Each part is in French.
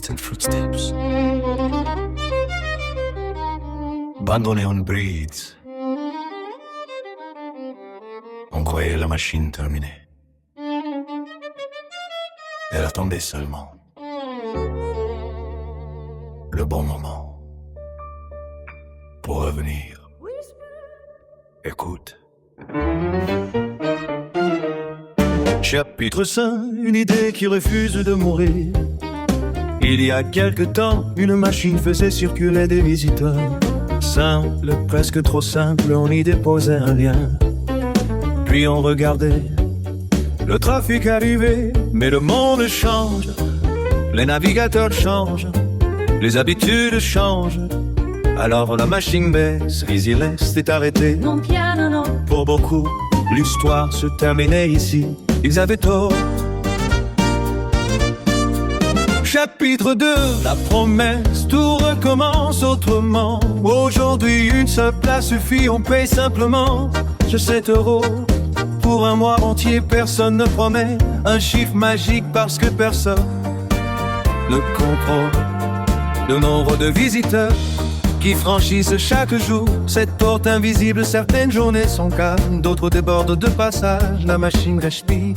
distant footsteps. Abandonné on breeds. On croyait la machine terminée. Elle attendait seulement le bon moment pour revenir. Écoute. Chapitre 5, une idée qui refuse de mourir. Il y a quelque temps, une machine faisait circuler des visiteurs. Simple, presque trop simple, on y déposait un lien. Puis on regardait le trafic arriver. Mais le monde change, les navigateurs changent, les habitudes changent. Alors la machine baisse, Easy Lest est arrêté. Non piano, non. Pour beaucoup, l'histoire se terminait ici. Ils avaient tort. Chapitre 2, la promesse, tout recommence autrement. Aujourd'hui, une seule place suffit, on paye simplement. J'ai 7 € pour un mois entier, personne ne promet un chiffre magique parce que personne ne contrôle le nombre de visiteurs qui franchissent chaque jour cette porte invisible. Certaines journées sont calmes, d'autres débordent de passage. La machine respire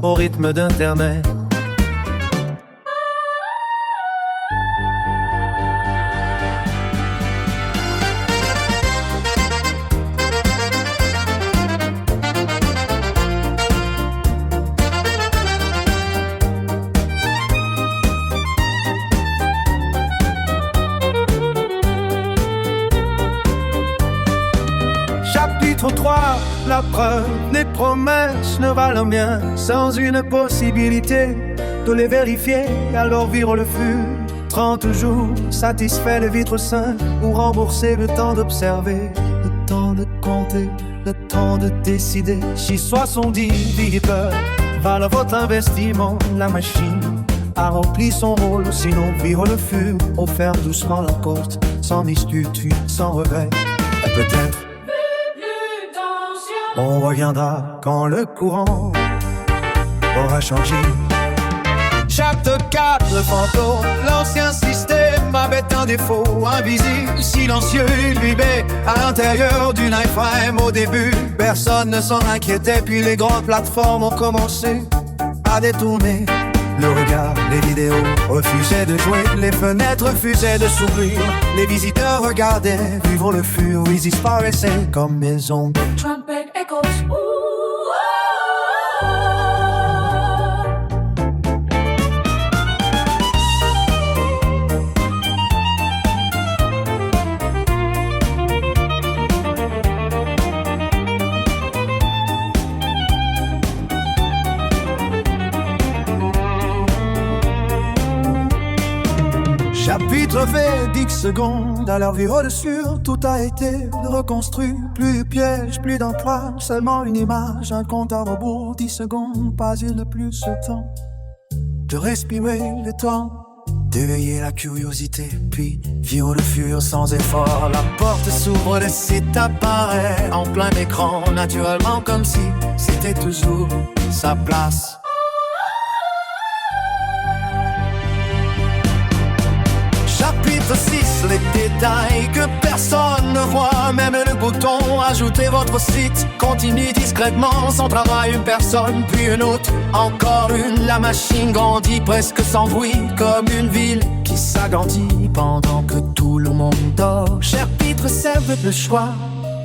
au rythme d'internet. Chapitre 3, la preuve, les promesses ne valent rien sans une possibilité de les vérifier. Alors vire le fût, 30 jours, satisfait le vitre sain ou rembourser le temps d'observer, le temps de compter, le temps de décider. Si 70 visiteurs valent votre investissement, la machine a rempli son rôle. Sinon vire le fût, on ferme doucement la porte, sans misstitut, sans regret. Et peut-être on reviendra quand le courant aura changé. Chapitre 4, le fantôme, l'ancien système avait un défaut invisible, silencieux, vibrait à l'intérieur d'une iframe. Au début, personne ne s'en inquiétait, puis les grandes plateformes ont commencé à détourner le regard. Les vidéos refusaient de jouer, les fenêtres refusaient de s'ouvrir. Les visiteurs regardaient vivre le fur, ils disparaissaient comme des ombres. Trumpet echoes. Ooh, Chapitre fait 10 secondes, à leur vire dessus, tout a été reconstruit. Plus de piège, plus d'emploi, seulement une image, un compte à rebours. 10 secondes, pas une de plus, le temps de respirer, le temps d'éveiller la curiosité. Puis vire le fur sans effort, la porte s'ouvre, le site apparaît en plein écran, naturellement comme si c'était toujours sa place. Chapitre 6, les détails que personne ne voit, même le bouton ajouter votre site continue discrètement son travail. Une personne puis une autre, encore une, la machine grandit presque sans bruit, comme une ville qui s'agrandit pendant que tout le monde dort. Chapitre 7, le choix,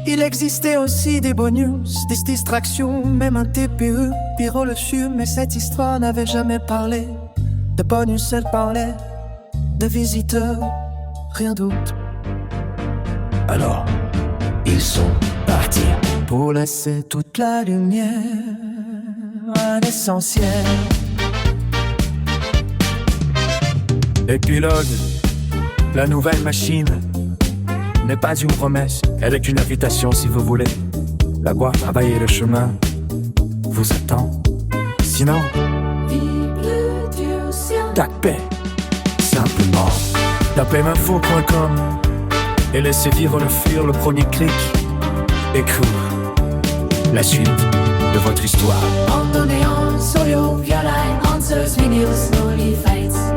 il existait aussi des bonus, des distractions, même un TPE, pire le chum, mais cette histoire n'avait jamais parlé de bonus, elle parlait de visiteurs, rien d'autre. Alors, ils sont partis pour laisser toute la lumière à l'essentiel. Épilogue, la nouvelle machine n'est pas une promesse, elle est une invitation si vous voulez. La voir travailler le chemin vous attend. Sinon, vive le Dieu ciel. tapez simplement tapez-info.com et laissez vivre le fur, le premier clic. Écoute la suite de votre histoire. On the neon, so your line answers, vinyl slowly fades.